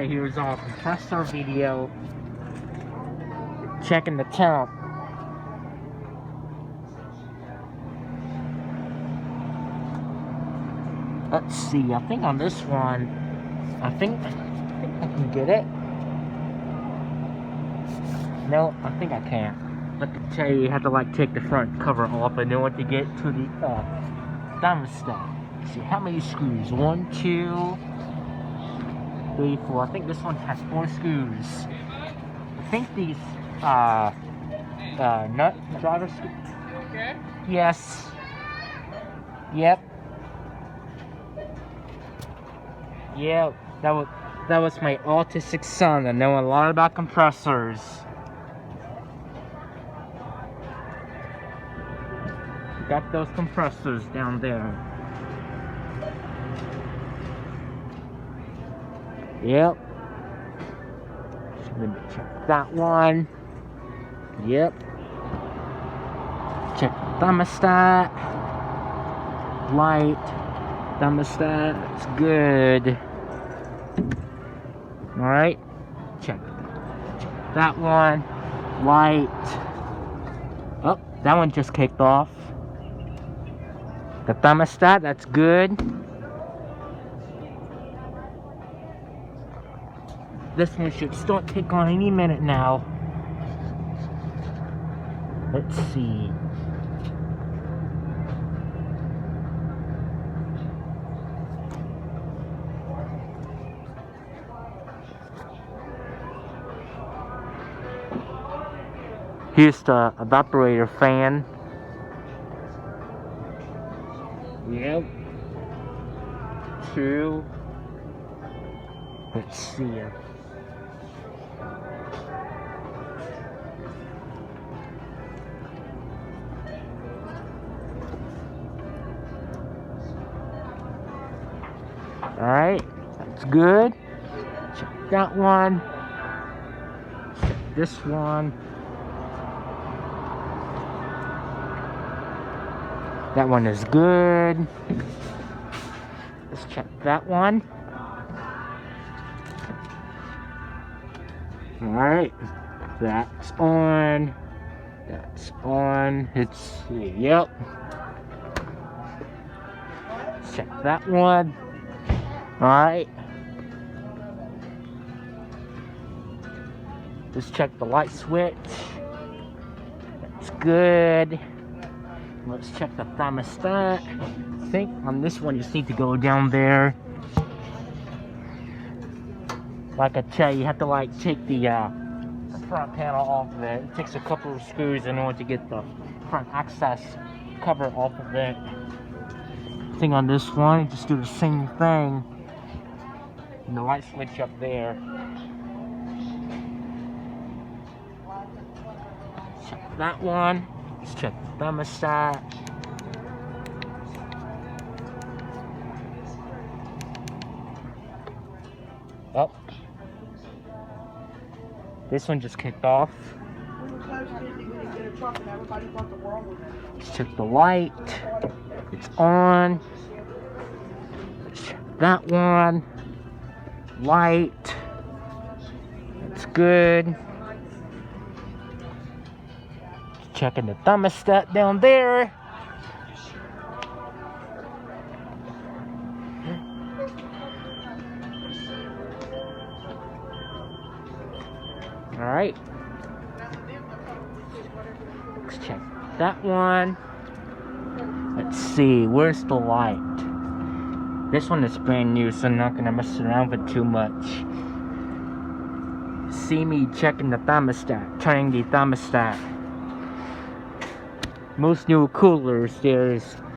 Alright, here's our compressor video. Checking the temp. Let's see, I think on this one, I think I can get it. No, I think I can't. But to tell you have to like take the front cover off in order to get to the thermostat. Let's see, how many screws? 1, 2, 3, 4. I think this one has 4 screws. I think these nut driver screws. Okay. Yes. Yep. Yeah, that was my autistic son. I know a lot about compressors. Got those compressors down there. Yep. Let me check that one. Yep. Check the thermostat. Light. Thermostat. It's good. Alright. Check that one. Light. Oh, that one just kicked off. The thermostat, that's good. This one should start kick on any minute now. Let's see. Here's the evaporator fan. Yep. 2. Let's see here. Alright, that's good. Check that one. Check this one. That one is good. Let's check that one. Alright, that's on. That's on. Let's see. Yep. Let's check that one. Alright. Let's check the light switch. That's good. Let's check the thermostat. I think on this one you just need to go down there. Like I tell you, have to like take the front panel off of it. It takes a couple of screws in order to get the front access cover off of it. I think on this one, you just do the same thing. And the light switch up there. Check that one. Let's check the thermostat. Oh. This one just kicked off. Let's check the light. It's on. Let's check that one. Light. That's good. Checking the thermostat down there. Alright. Let's check that one. Let's see, where's the light? This one is brand new, so I'm not gonna mess around with it too much. See me checking the thermostat, turning the thermostat. Most new coolers, there's